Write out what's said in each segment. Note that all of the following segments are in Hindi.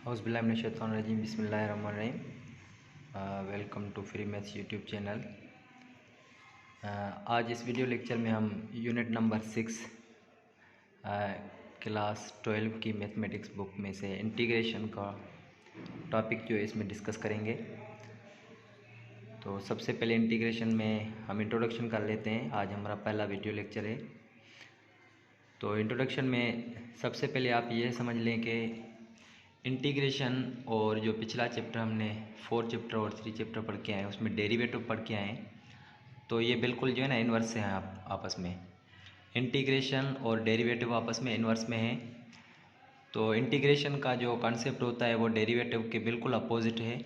औज़ुबिल्लाहिमिनश्शैतानिर्रजीम बिस्मिल्लाहिर्रहमानिर्रहीम। Welcome to free maths YouTube channel. आज इस वीडियो लेक्चर में हम यूनिट नंबर 6 क्लास 12 की मैथमेटिक्स बुक में से इंटीग्रेशन का टॉपिक जो है इसमें डिस्कस करेंगे। तो सबसे पहले इंटीग्रेशन में हम इंट्रोडक्शन कर लेते हैं। आज हमारा पहला वीडियो लेक्चर है। तो इंट्रोडक्शन में सबसे पहले आप ये समझ लें कि इंटीग्रेशन और जो पिछला चैप्टर हमने 4 चैप्टर और 3 चैप्टर पढ़ के आए उसमें डेरिवेटिव पढ़ के आए, तो ये बिल्कुल जो है ना इन्वर्स हैं आपस में। इंटीग्रेशन और डेरिवेटिव आपस में इन्वर्स में हैं। तो इंटीग्रेशन का जो कॉन्सेप्ट होता है वो डेरिवेटिव के बिल्कुल अपोजिट है।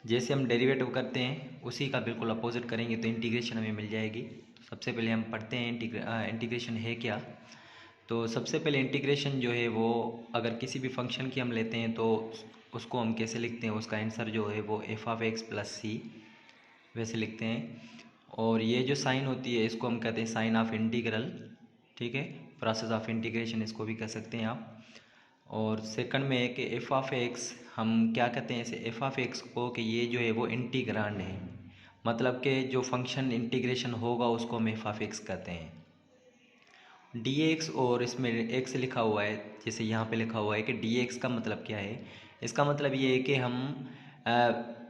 जैसे हम डेरिवेटिव करते हैं उसी का बिल्कुल अपोजिट करेंगे तो इंटीग्रेशन हमें मिल जाएगी। तो सबसे पहले हम पढ़ते हैं इंटीग्रेशन है क्या। तो सबसे पहले इंटीग्रेशन जो है वो अगर किसी भी फंक्शन की हम लेते हैं तो उसको हम कैसे लिखते हैं, उसका आंसर जो है वो f(x + c) वैसे लिखते हैं। और ये जो साइन होती है इसको हम कहते हैं साइन ऑफ इंटीग्रल, ठीक है, प्रोसेस ऑफ इंटीग्रेशन इसको भी कह सकते हैं आप। और सेकंड में है कि f(x) हम क्या कहते हैं इसे f(x) को कि ये जो है वो इंटीग्रांड है, मतलब कि जो फंक्शन इंटीग्रेशन होगा उसको हम f(x) कहते हैं। dx और इसमें x लिखा हुआ है, जैसे यहाँ पे लिखा हुआ है कि dx का मतलब क्या है। इसका मतलब ये है कि हम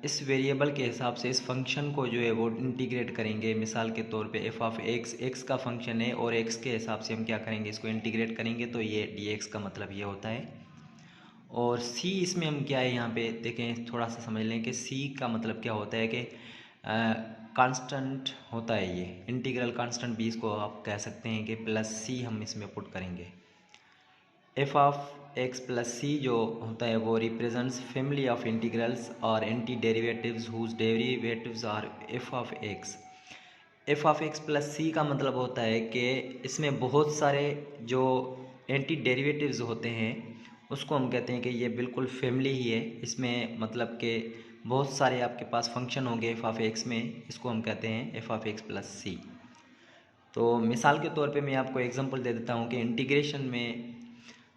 इस वेरिएबल के हिसाब से इस फंक्शन को जो है वो इंटीग्रेट करेंगे। मिसाल के तौर पे f(x) x का फंक्शन है और x के हिसाब से हम क्या करेंगे, इसको इंटीग्रेट करेंगे, तो ये dx का मतलब ये होता है। और c इसमें हम क्या है यहाँ पे देखें, थोड़ा सा समझ लें कि c का मतलब क्या होता है कि कांस्टेंट होता है। ये इंटीग्रल कांस्टेंट भी इसको आप कह सकते हैं कि +c हम इसमें पुट करेंगे। f(x + c) जो होता है वो रिप्रेजेंट्स फैमिली ऑफ इंटीग्रल्स और anti derivatives whose derivatives are f(x). f(x + c) का मतलब होता है कि इसमें बहुत सारे जो एंटी डेरिवेटिव्स होते हैं उसको हम कहते हैं कि ये बिल्कुल फैमिली ही है। इसमें मतलब कि बहुत सारे आपके पास फंक्शन होंगे f(x) में, इसको हम कहते हैं f(x + c). तो मिसाल के तौर पे मैं आपको एग्जांपल दे देता हूँ कि इंटीग्रेशन में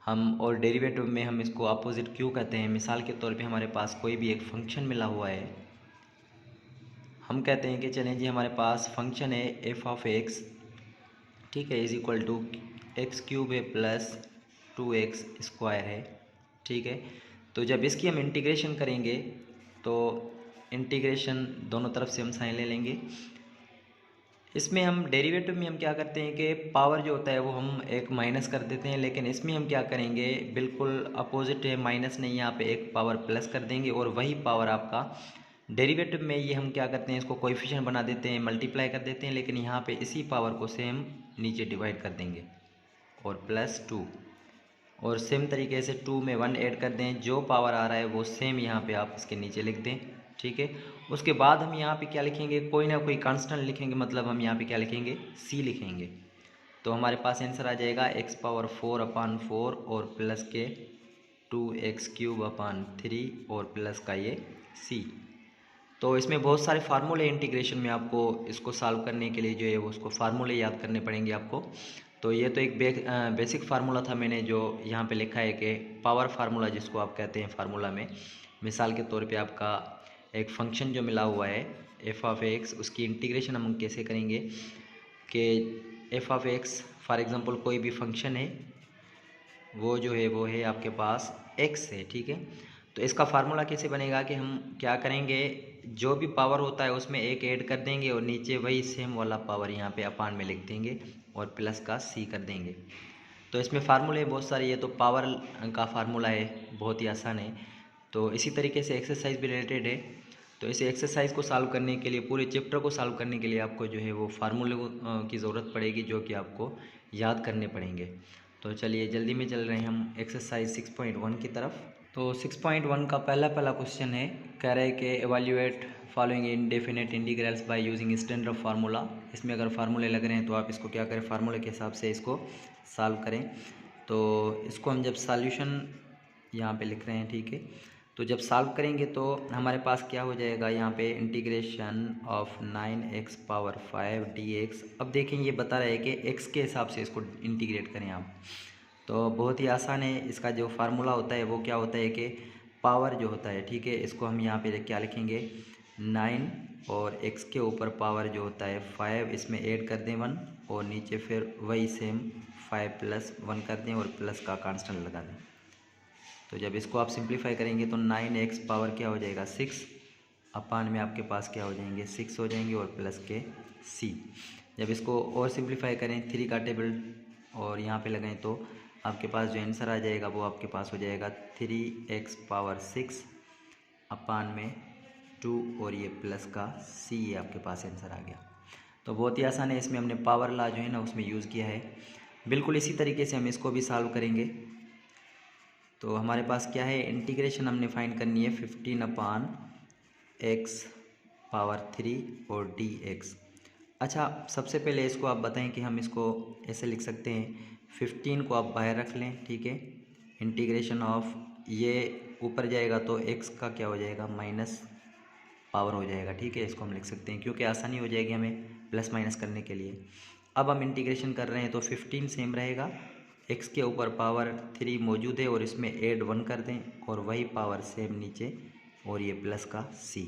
हम और डेरिवेटिव में हम इसको अपोजिट क्यों कहते हैं। मिसाल के तौर पे हमारे पास कोई भी एक फंक्शन मिला हुआ है, हम कहते हैं कि चलें जी हमारे पास फंक्शन है f(x), ठीक है, = x³ है + 2x² है, ठीक है। तो जब इसकी हम इंटीग्रेशन करेंगे तो इंटीग्रेशन दोनों तरफ से हम साइन ले लेंगे। इसमें हम डेरिवेटिव में हम क्या करते हैं कि पावर जो होता है वो हम एक माइनस कर देते हैं, लेकिन इसमें हम क्या करेंगे, बिल्कुल अपोजिट है, माइनस नहीं, यहाँ पे एक पावर प्लस कर देंगे और वही पावर आपका डेरिवेटिव में ये हम क्या करते हैं, इसको कोएफिशिएंट बना देते हैं, मल्टीप्लाई कर देते हैं, लेकिन यहाँ पे इसी पावर को सेम नीचे डिवाइड कर देंगे और +2। और सेम तरीके से 2 में 1 ऐड कर दें, जो पावर आ रहा है वो सेम यहाँ पे आप इसके नीचे लिख दें, ठीक है। उसके बाद हम यहाँ पे क्या लिखेंगे, कोई ना कोई कांस्टेंट लिखेंगे, मतलब हम यहाँ पे क्या लिखेंगे, c लिखेंगे। तो हमारे पास आंसर आ जाएगा x⁴/4 और प्लस के 2x³/3 और प्लस का ये c। तो इसमें बहुत सारे फार्मूले इंटीग्रेशन में, आपको इसको सॉल्व करने के लिए जो है वो उसको फार्मूले याद करने पड़ेंगे आपको। तो ये तो एक बेसिक फार्मूला था मैंने जो यहाँ पे लिखा है कि पावर फार्मूला जिसको आप कहते हैं फार्मूला में। मिसाल के तौर पे आपका एक फंक्शन जो मिला हुआ है f(x), उसकी इंटीग्रेशन हम कैसे करेंगे कि f(x) फॉर एग्ज़ाम्पल कोई भी फंक्शन है वो जो है वो है आपके पास x है, ठीक है। तो इसका फार्मूला कैसे बनेगा कि हम क्या करेंगे, जो भी पावर होता है उसमें एक ऐड कर देंगे और नीचे वही सेम वाला पावर यहाँ पे अपान में लिख देंगे और प्लस का c कर देंगे। तो इसमें फार्मूले बहुत सारे, ये तो पावर का फार्मूला है, बहुत ही आसान है। तो इसी तरीके से एक्सरसाइज भी रिलेटेड है। तो इस एक्सरसाइज को सॉल्व करने के लिए, पूरे चैप्टर को सॉल्व करने के लिए आपको जो है वो फार्मूले की ज़रूरत पड़ेगी, जो कि आपको याद करने पड़ेंगे। तो चलिए जल्दी में चल रहे हैं हम एक्सरसाइज 6.1 की तरफ। तो 6.1 का पहला क्वेश्चन है, कह रहे हैं कि evaluate following indefinite integrals by using standard formula. इसमें अगर फार्मूले लग रहे हैं तो आप इसको क्या करें, फार्मूले के हिसाब से इसको सॉल्व करें। तो इसको हम जब सॉल्यूशन यहाँ पे लिख रहे हैं, ठीक है, तो जब सॉल्व करेंगे तो हमारे पास क्या हो जाएगा, यहाँ पे इंटीग्रेशन ऑफ 9x⁵ dx। अब देखें ये बता रहा है कि x के हिसाब से इसको इंटीग्रेट करें आप। तो बहुत ही आसान है। इसका जो फार्मूला होता है वो क्या होता है कि पावर जो होता है, ठीक है, इसको हम यहाँ पे क्या लिखेंगे 9 और x के ऊपर पावर जो होता है 5, इसमें ऐड कर दें 1 और नीचे फिर वही सेम 5 + 1 कर दें और प्लस का कांस्टेंट लगा दें। तो जब इसको आप सिंप्लीफाई करेंगे तो 9x पावर क्या हो जाएगा 6 अपान में आपके पास क्या हो जाएंगे 6 हो जाएंगे और प्लस के c। जब इसको और सिंप्लीफाई करें 3 का टेबल और यहाँ पे लगाएं तो आपके पास जो आंसर आ जाएगा वो आपके पास हो जाएगा 3x पावर 6 अपान में 2 और ये प्लस का c, ये आपके पास आंसर आ गया। तो बहुत ही आसान है, इसमें हमने पावर लॉ जो है ना उसमें यूज़ किया है। बिल्कुल इसी तरीके से हम इसको भी सॉल्व करेंगे। तो हमारे पास क्या है, इंटीग्रेशन हमने फाइंड करनी है 15/x पावर 3 और dx। अच्छा, सबसे पहले इसको आप बताएं कि हम इसको ऐसे लिख सकते हैं 15 को आप बाहर रख लें, ठीक है, इंटीग्रेशन ऑफ ये ऊपर जाएगा तो x का क्या हो जाएगा माइनस पावर हो जाएगा, ठीक है, इसको हम लिख सकते हैं क्योंकि आसानी हो जाएगी हमें प्लस माइनस करने के लिए। अब हम इंटीग्रेशन कर रहे हैं तो 15 सेम रहेगा, x के ऊपर पावर 3 मौजूद है और इसमें ऐड 1 कर दें और वही पावर सेम नीचे और ये प्लस का c।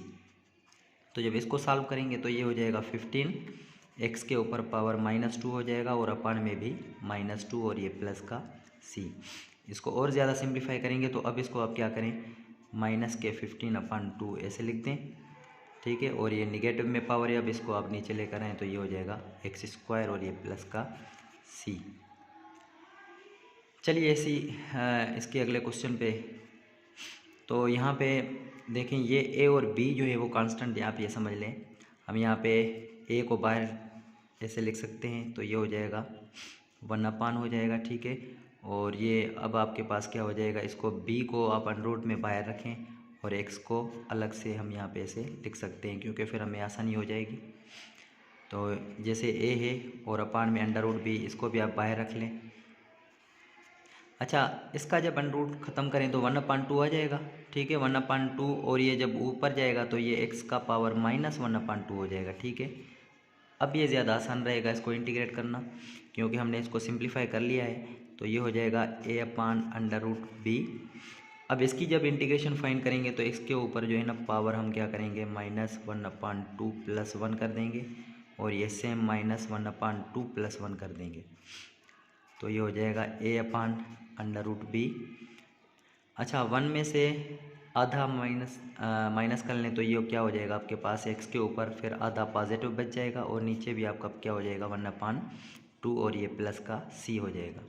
तो जब इसको सॉल्व करेंगे तो ये हो जाएगा 15, x के ऊपर पावर -2 हो जाएगा और अपान में भी -2 और ये प्लस का c। इसको और ज़्यादा सिंप्लीफाई करेंगे तो अब इसको आप क्या करें माइनस के 15/2 ऐसे लिख दें, ठीक है, और ये निगेटिव में पावर है, अब इसको आप नीचे लेकर आएँ तो ये हो जाएगा x² और ये प्लस का c। चलिए ऐसी इसके अगले क्वेश्चन पे, तो यहाँ पे देखें ये a और b जो है वो कांस्टेंट है, आप ये समझ लें। हम यहाँ पे a को बाहर ऐसे लिख सकते हैं तो ये हो जाएगा 1/, हो जाएगा, ठीक है, और ये अब आपके पास क्या हो जाएगा, इसको b को आप अंडर में बाहर रखें और x को अलग से हम यहाँ पे ऐसे लिख सकते हैं क्योंकि फिर हमें आसानी हो जाएगी। तो जैसे a है और अपान में √b, इसको भी आप बाहर रख लें। अच्छा, इसका जब अंडर ख़त्म करें तो 1/2 आ जाएगा, ठीक है, 1/2, और ये जब ऊपर जाएगा तो ये x का पावर -1/2 हो जाएगा, ठीक है। अब ये ज़्यादा आसान रहेगा इसको इंटीग्रेट करना क्योंकि हमने इसको सिंप्लीफाई कर लिया है। तो ये हो जाएगा a/√b। अब इसकी जब इंटीग्रेशन फाइंड करेंगे तो इसके ऊपर जो है ना पावर हम क्या करेंगे -1/2 + 1 कर देंगे और ये सेम -1/2 + 1 कर देंगे। तो ये हो जाएगा a/√b। अच्छा, 1 में से आधा माइनस कर लें तो ये क्या हो जाएगा आपके पास x के ऊपर फिर आधा पॉजिटिव बच जाएगा और नीचे भी आपका क्या हो जाएगा 1/2 और ये प्लस का c हो जाएगा।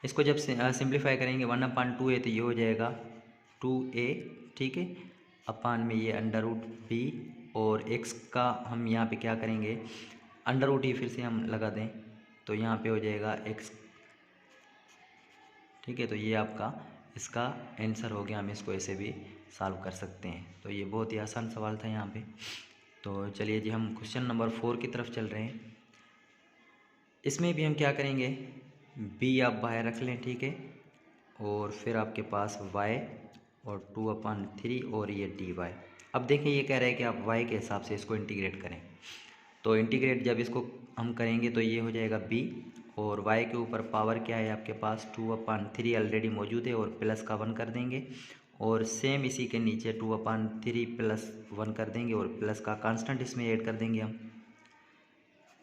इसको जब सिंप्लीफाई करेंगे 1/2 है तो ये हो जाएगा 2a, ठीक है, अपान में ये √b और x का हम यहाँ पे क्या करेंगे √e फिर से हम लगा दें तो यहाँ पे हो जाएगा x, ठीक है। तो ये आपका इसका आंसर हो गया, हम इसको ऐसे भी सॉल्व कर सकते हैं। तो ये बहुत ही आसान सवाल था यहाँ पे। तो चलिए जी हम क्वेश्चन नंबर 4 की तरफ चल रहे हैं। इसमें भी हम क्या करेंगे b आप बाहर रख लें, ठीक है, और फिर आपके पास y और 2/3 और ये dy। अब देखें ये कह रहा है कि आप y के हिसाब से इसको इंटीग्रेट करें। तो इंटीग्रेट जब इसको हम करेंगे तो ये हो जाएगा b और y के ऊपर पावर क्या है आपके पास 2/3 ऑलरेडी मौजूद है और प्लस का 1 कर देंगे और सेम इसी के नीचे 2/3 + 1 कर देंगे और प्लस का कांस्टेंट इसमें ऐड कर देंगे हम।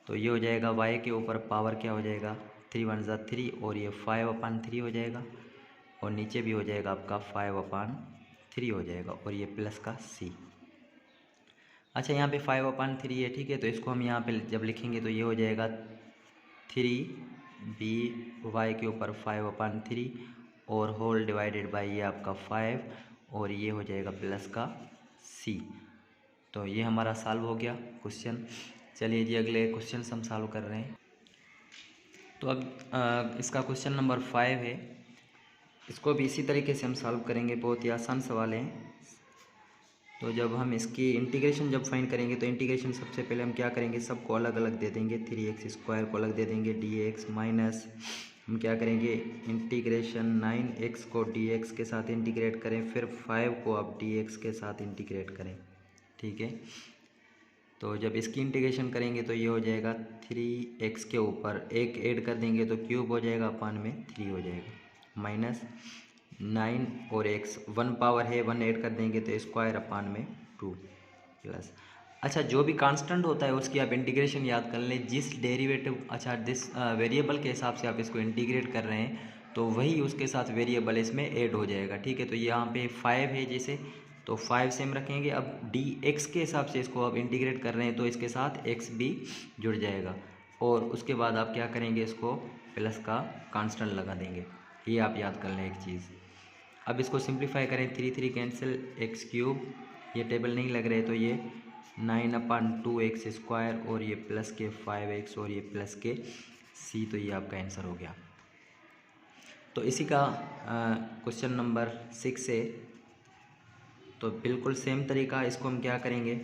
तो ये हो जाएगा y के ऊपर पावर क्या हो जाएगा 3 × 1 = 3 और ये 5/3 हो जाएगा और नीचे भी हो जाएगा आपका 5/3 हो जाएगा और ये प्लस का c। अच्छा, यहाँ पे 5/3 है, ठीक है, तो इसको हम यहाँ पे जब लिखेंगे तो ये हो जाएगा 3b y के ऊपर 5/3 और होल डिवाइडेड बाय ये आपका 5 और ये हो जाएगा प्लस का c। तो ये हमारा सॉल्व हो गया क्वेश्चन। चलिए जी अगले क्वेश्चन हम सॉल्व कर रहे हैं। तो अब इसका क्वेश्चन नंबर 5 है, इसको भी इसी तरीके से हम सॉल्व करेंगे, बहुत ही आसान सवाल है। तो जब हम इसकी इंटीग्रेशन जब फाइंड करेंगे तो इंटीग्रेशन सबसे पहले हम क्या करेंगे सबको अलग अलग दे देंगे, 3x² को अलग दे देंगे, dx माइनस हम क्या करेंगे इंटीग्रेशन 9x को dx के साथ इंटीग्रेट करें, फिर 5 को आप dx के साथ इंटीग्रेट करें, ठीक है। तो जब इसकी इंटीग्रेशन करेंगे तो ये हो जाएगा 3x के ऊपर एक ऐड कर देंगे तो क्यूब हो जाएगा, अपान में 3 हो जाएगा, माइनस 9 और x 1 पावर है 1 ऐड कर देंगे तो स्क्वायर अपान में 2 प्लस। अच्छा, जो भी कांस्टेंट होता है उसकी आप इंटीग्रेशन याद कर लें, जिस डेरिवेटिव जिस वेरिएबल के हिसाब से आप इसको इंटीग्रेट कर रहे हैं तो वही उसके साथ वेरिएबल इसमें ऐड हो जाएगा। ठीक है, तो यहाँ पे 5 है जैसे, तो 5 सेम रखेंगे। अब dx के हिसाब से इसको आप इंटीग्रेट कर रहे हैं तो इसके साथ x भी जुड़ जाएगा, और उसके बाद आप क्या करेंगे, इसको प्लस का कांस्टेंट लगा देंगे। ये आप याद कर लें एक चीज़। अब इसको सिंप्लीफाई करें, 3 3 कैंसिल, x क्यूब, ये टेबल नहीं लग रहे तो ये 9/2x स्क्वायर, और ये प्लस के 5x और ये प्लस के c, तो ये आपका आंसर हो गया। तो इसी का क्वेश्चन नंबर 6 है, तो बिल्कुल सेम तरीका इसको हम क्या करेंगे,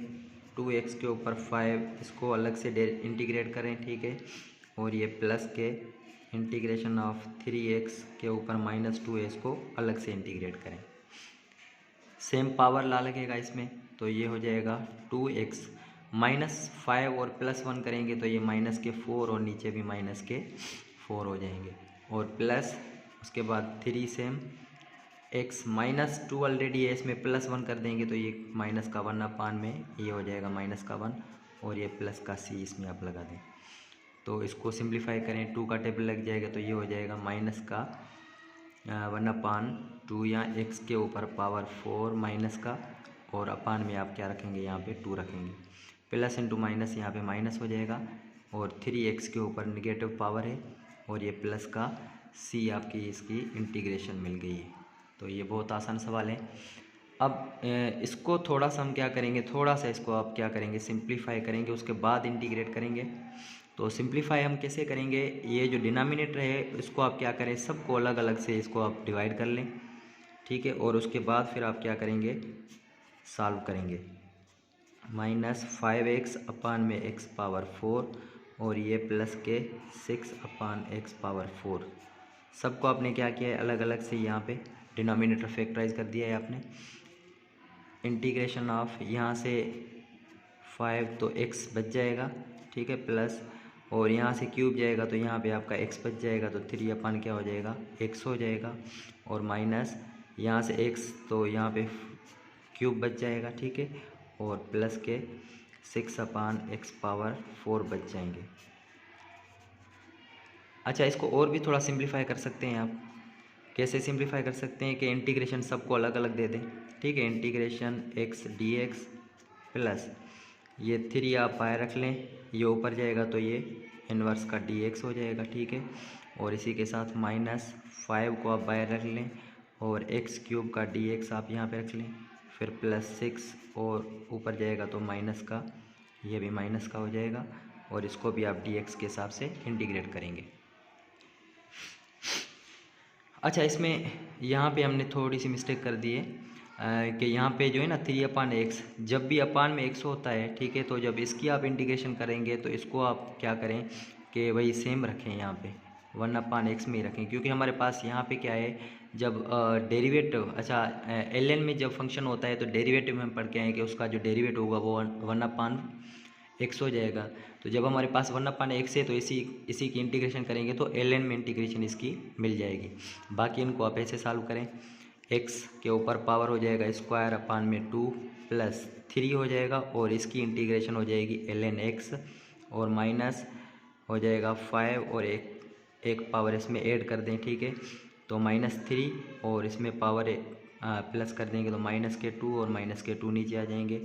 2x के ऊपर 5 इसको अलग से इंटीग्रेट करें। ठीक है, और ये प्लस के इंटीग्रेशन ऑफ 3x के ऊपर -2 को अलग से इंटीग्रेट करें। सेम पावर ला लगेगा इसमें, तो ये हो जाएगा 2x -5 और +1 करेंगे तो ये -4 और नीचे भी -4 हो जाएंगे, और प्लस उसके बाद 3 सेम, x -2 ऑलरेडी है, इसमें +1 कर देंगे तो ये -1 अपान में ये हो जाएगा -1, और ये प्लस का c इसमें आप लगा दें। तो इसको सिंप्लीफाई करें, 2 का टेबल लग जाएगा तो ये हो जाएगा -1/2, या x के ऊपर पावर 4 माइनस का, और अपान में आप क्या रखेंगे, यहाँ पे 2 रखेंगे, प्लस इंटू माइनस यहाँ पे माइनस हो जाएगा, और 3x के ऊपर निगेटिव पावर है, और ये प्लस का c आपकी इसकी इंटीग्रेशन मिल गई है। तो ये बहुत आसान सवाल है। अब इसको थोड़ा सा हम क्या करेंगे, थोड़ा सा इसको आप क्या करेंगे, सिंप्लीफाई करेंगे, उसके बाद इंटीग्रेट करेंगे। तो सिंप्लीफाई हम कैसे करेंगे, ये जो डिनोमिनेटर है इसको आप क्या करें, सबको अलग अलग से इसको आप डिवाइड कर लें। ठीक है, और उसके बाद फिर आप क्या करेंगे, सॉल्व करेंगे। -5x अपान में x पावर 4, और ये प्लस के 6 अपान x पावर 4, सबको आपने क्या किया है, अलग अलग से यहाँ पे डिनोमिनेटर फैक्टराइज कर दिया है आपने। इंटीग्रेशन ऑफ यहाँ से 5 तो x बच जाएगा, ठीक है, प्लस, और यहाँ से क्यूब जाएगा तो यहाँ पे आपका x बच जाएगा, तो 3 अपान क्या हो जाएगा, x हो जाएगा, और माइनस यहाँ से x तो यहाँ पे क्यूब बच जाएगा। ठीक है, और प्लस के 6 अपान x पावर 4 बच जाएंगे। अच्छा, इसको और भी थोड़ा सिंप्लीफाई कर सकते हैं आप। कैसे सिंप्लीफाई कर सकते हैं कि इंटीग्रेशन सबको अलग अलग दे दें। ठीक है, इंटीग्रेशन x dx प्लस ये 3 आप बाहर रख लें, ये ऊपर जाएगा तो ये इन्वर्स का dx हो जाएगा। ठीक है, और इसी के साथ -5 को आप बाहर रख लें, और x क्यूब का dx आप यहाँ पे रख लें, फिर +6 और ऊपर जाएगा तो माइनस का, ये भी माइनस का हो जाएगा, और इसको भी आप dx के हिसाब से इंटीग्रेट करेंगे। अच्छा, इसमें यहाँ पे हमने थोड़ी सी मिस्टेक कर दी है कि यहाँ पे जो है ना 3/x, जब भी अपान में x होता है, ठीक है, तो जब इसकी आप इंटीग्रेशन करेंगे तो इसको आप क्या करें कि वही सेम रखें, यहाँ पे 1/x में ही रखें, क्योंकि हमारे पास यहाँ पे क्या है, जब डेरिवेटिव, अच्छा ln में जब फंक्शन होता है तो डेरिवेटिव में हम पढ़ के आए कि उसका जो डेरिवेटिव होगा वो 1/x हो जाएगा। तो जब हमारे पास 1/x है तो इसी की इंटीग्रेशन करेंगे तो ln में इंटीग्रेशन इसकी मिल जाएगी। बाकी इनको आप ऐसे सॉल्व करें, x के ऊपर पावर हो जाएगा स्क्वायर अपान में 2 प्लस 3 हो जाएगा, और इसकी इंटीग्रेशन हो जाएगी ln x, और माइनस हो जाएगा 5 और एक पावर इसमें ऐड कर दें। ठीक है, तो -3 और इसमें पावर प्लस कर देंगे तो -2 और -2 नीचे आ जाएंगे,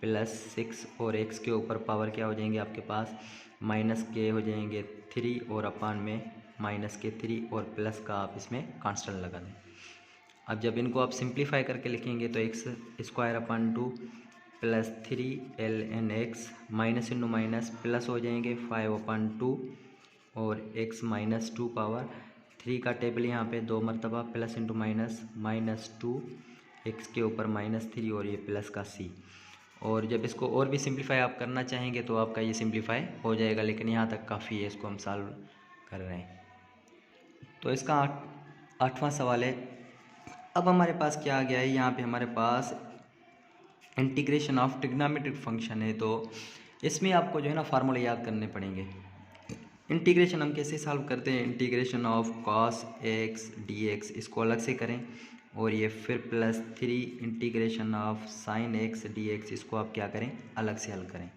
+6 और x के ऊपर पावर क्या हो जाएंगे आपके पास, -k हो जाएंगे 3 और अपान में -3 और प्लस का आप इसमें कांस्टेंट लगा दें। अब जब इनको आप सिंप्लीफाई करके लिखेंगे तो x² / 2 plus 3 ln x, minus into minus plus हो जाएंगे 5/2 और x -2 पावर 3 का टेबल यहाँ पे 2 मरतबा, प्लस इंटू माइनस -2 x के ऊपर -3 और ये प्लस का c। और जब इसको और भी सिंप्लीफाई आप करना चाहेंगे तो आपका ये सिंप्लीफाई हो जाएगा, लेकिन यहाँ तक काफ़ी है, इसको हम सॉल्व कर रहे हैं। तो इसका 8वां सवाल है। अब हमारे पास क्या आ गया है, यहाँ पे हमारे पास इंटीग्रेशन ऑफ ट्रिग्नोमेट्रिक फंक्शन है। तो इसमें आपको जो है ना फार्मूले याद करने पड़ेंगे। इंटीग्रेशन हम कैसे सॉल्व करते हैं, integration of cos x d x इसको अलग से करें, और ये फिर +3 integration of sine x d x इसको आप क्या करें, अलग से हल करें।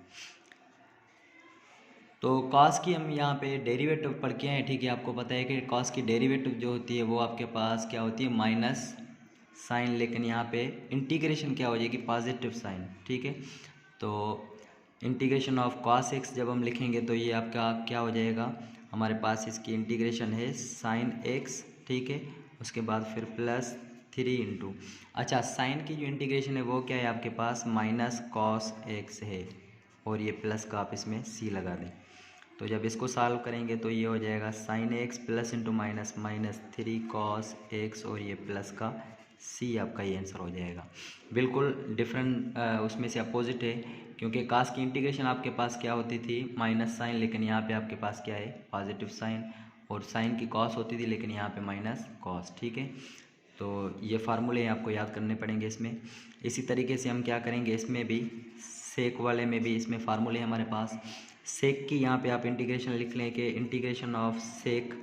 तो कॉस की हम यहाँ पे डेरिवेटिव पढ़ के हैं, ठीक है। आपको पता है कि कॉस की डेरिवेटिव जो होती है वो आपके पास क्या होती है, माइनस साइन, लेकिन यहाँ पे इंटीग्रेशन क्या हो जाएगी, पॉजिटिव साइन, ठीक है। तो इंटीग्रेशन ऑफ कॉस एक्स जब हम लिखेंगे तो ये आपका क्या हो जाएगा, हमारे पास इसकी इंटीग्रेशन है साइन एक्स, ठीक है। उसके बाद फिर +3 इंटू, अच्छा साइन की जो इंटीग्रेशन है वो क्या है आपके पास, माइनस कॉस एक्स है, और ये प्लस का आप इसमें सी लगा दें। तो जब इसको सॉल्व करेंगे तो ये हो जाएगा sine x plus into minus -3 cos x, और ये प्लस का सी आपका ये आंसर हो जाएगा। बिल्कुल डिफरेंट उसमें से अपोजिट है, क्योंकि कास की इंटीग्रेशन आपके पास क्या होती थी, माइनस साइन, लेकिन यहाँ पे आपके पास क्या है, पॉजिटिव साइन, और साइन की कॉस होती थी लेकिन यहाँ पे माइनस कॉस, ठीक है। तो ये फार्मूले आपको याद करने पड़ेंगे इसमें। इसी तरीके से हम क्या करेंगे, इसमें भी सेक वाले में भी इसमें फार्मूले हमारे पास। सेक की यहाँ पे आप इंटीग्रेशन लिख लें कि इंटीग्रेशन ऑफ सेक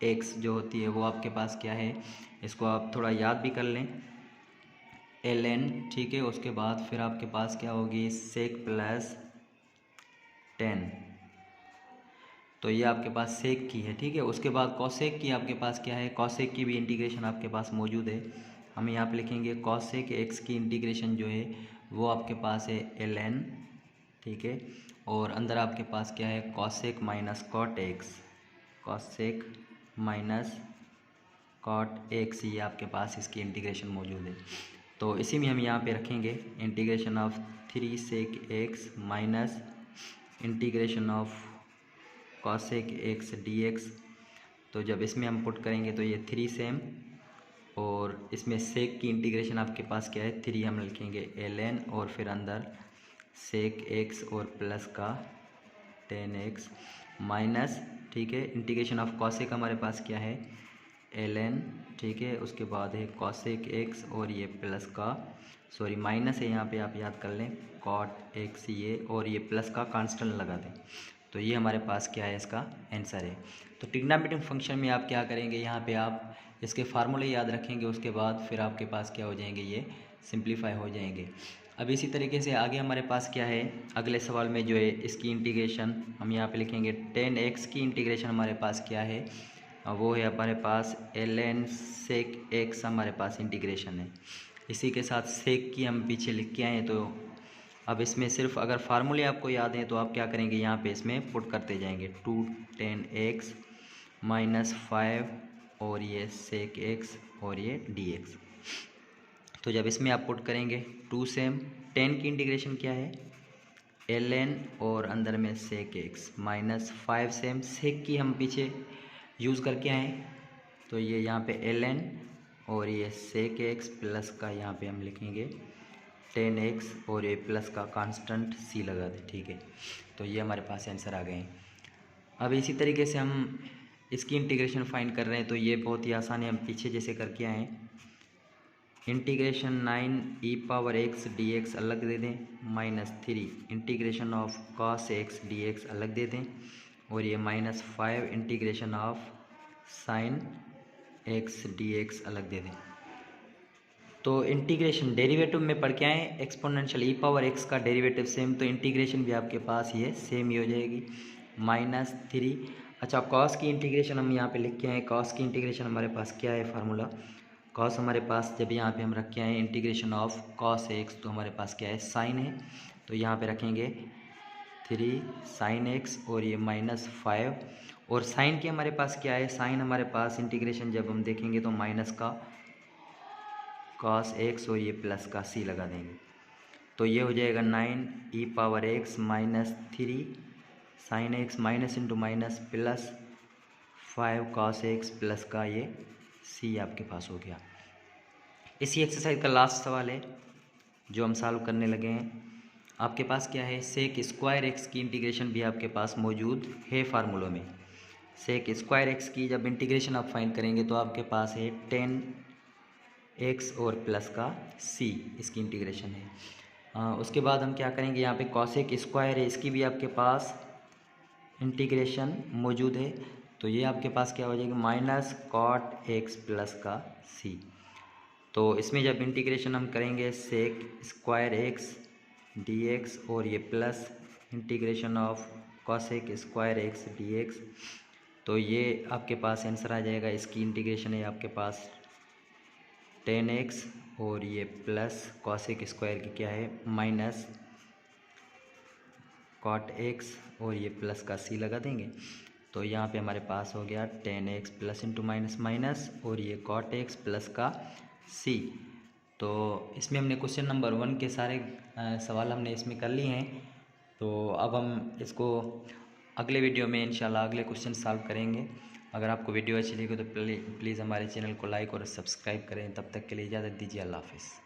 एक्स जो होती है वो आपके पास क्या है, इसको आप थोड़ा याद भी कर लें, ln, ठीक है। उसके बाद फिर आपके पास क्या होगी, सेक +10, तो ये आपके पास सेक की है, ठीक है। उसके बाद कॉसेक की आपके पास क्या है, कॉसेक की भी इंटीग्रेशन आपके पास मौजूद है। हम यहाँ पे लिखेंगे कॉसेक एक्स की इंटीग्रेशन जो है वो आपके पास है ln, ठीक है। और अंदर आपके पास क्या है, cosec minus cot x, cosec minus cot x, ये आपके पास इसकी इंटीग्रेशन मौजूद है। तो इसी में हम यहाँ पे रखेंगे integration of 3 sec x minus integration of cosec x d x. तो जब इसमें हम पुट करेंगे तो ये 3 सेम, और इसमें सेक की इंटीग्रेशन आपके पास क्या है, 3 हम लिखेंगे ln, और फिर अंदर सेक एक्स और प्लस का 10x माइनस, ठीक है, इंटीग्रेशन ऑफ कॉसेक हमारे पास क्या है ln, ठीक है। उसके बाद है कॉसेक एक्स, और ये प्लस का, सॉरी माइनस है यहाँ पे आप याद कर लें, कॉट एक्स ये, और ये प्लस का कांस्टेंट लगा दें। तो ये हमारे पास क्या है, इसका आंसर है। तो ट्रिग्नोमेट्रिक फंक्शन में आप क्या करेंगे, यहाँ पे आप इसके फार्मूले याद रखेंगे, उसके बाद फिर आपके पास क्या हो जाएंगे, ये सिंप्लीफाई हो जाएंगे। अब इसी तरीके से आगे हमारे पास क्या है, अगले सवाल में जो है इसकी इंटीग्रेशन हम यहाँ पे लिखेंगे 10x की इंटीग्रेशन हमारे पास क्या है, वो है हमारे पास ln सेक x हमारे पास इंटीग्रेशन है। इसी के साथ सेक की हम पीछे लिख के आए, तो अब इसमें सिर्फ अगर फार्मूले आपको याद हैं तो आप क्या करेंगे, यहाँ पे इसमें पुट करते जाएंगे 210x -5, और ये सेक x, और ये dx। तो जब इसमें आप पुट करेंगे 2 सेम, 10 की इंटीग्रेशन क्या है ln, और अंदर में सेक x -5 सेम, सेक की हम पीछे यूज़ करके आए, तो ये यहाँ पे ln, और ये सेक x प्लस का यहाँ पे हम लिखेंगे 10x, और ये प्लस का कांस्टेंट c लगा दें, ठीक है। तो ये हमारे पास आंसर आ गए हैं। अब इसी तरीके से हम इसकी इंटीग्रेशन फाइंड कर रहे हैं, तो ये बहुत ही आसान है, हम पीछे जैसे करके आए, इंटीग्रेशन 9e⁻x dx अलग दे दें, -3 integration of cos x dx अलग दे दें, और ये -5 integration of sin x dx अलग दे दें। तो इंटीग्रेशन डेरिवेटिव में पढ़ के आए, एक्सपोनेंशियल e⁻x का डेरिवेटिव सेम, तो इंटीग्रेशन भी आपके पास ये सेम ही हो जाएगी, -3। अच्छा कॉस की इंटीग्रेशन हम यहाँ पे लिख के आए, कॉस की इंटीग्रेशन हमारे पास क्या है फार्मूला, कॉस हमारे पास जब यहाँ पे हम रख के आए इंटीग्रेशन ऑफ कॉस एक्स, तो हमारे पास क्या है साइन है, तो यहाँ पे रखेंगे 3 साइन एक्स, और ये -5, और साइन की हमारे पास क्या है, साइन हमारे पास इंटीग्रेशन जब हम देखेंगे तो माइनस का कॉस एक्स, और ये प्लस का सी लगा देंगे, तो ये हो जाएगा 9e⁻x -3 sine x minus into minus plus 5 cos x plus का ये सी आपके पास हो गया। इसी एक्सरसाइज का लास्ट सवाल है जो हम सॉल्व करने लगे हैं। आपके पास क्या है, सेक स्क्वायर एक्स की इंटीग्रेशन भी आपके पास मौजूद है फार्मूलों में। सेक स्क्वायर एक्स की जब इंटीग्रेशन आप फाइंड करेंगे तो आपके पास है 10x और प्लस का c, इसकी इंटीग्रेशन है। उसके बाद हम क्या करेंगे, यहाँ पे कॉसेक स्क्वायर है, इसकी भी आपके पास इंटीग्रेशन मौजूद है। तो ये आपके पास क्या हो जाएगा, माइनस कॉट एक्स प्लस का सी। तो इसमें जब इंटीग्रेशन हम करेंगे sec square x d x और ये plus integration of cosec square x d x, तो ये आपके पास आंसर आ जाएगा। इसकी इंटीग्रेशन है आपके पास 10x और ये प्लस कॉसेक स्क्वायर की क्या है माइनस कॉट एक्स और ये प्लस का सी लगा देंगे। तो यहाँ पे हमारे पास हो गया 10x plus into minus minus और ये कॉट एक्स प्लस का सी। तो इसमें हमने क्वेश्चन नंबर 1 के सारे सवाल हमने इसमें कर लिए हैं। तो अब हम इसको अगले वीडियो में इंशाल्लाह अगले क्वेश्चन सॉल्व करेंगे। अगर आपको वीडियो अच्छी लगी तो प्लीज़ हमारे चैनल को लाइक और सब्सक्राइब करें। तब तक के लिए इजाज़त दीजिए, अल्लाह हाफ़िज़।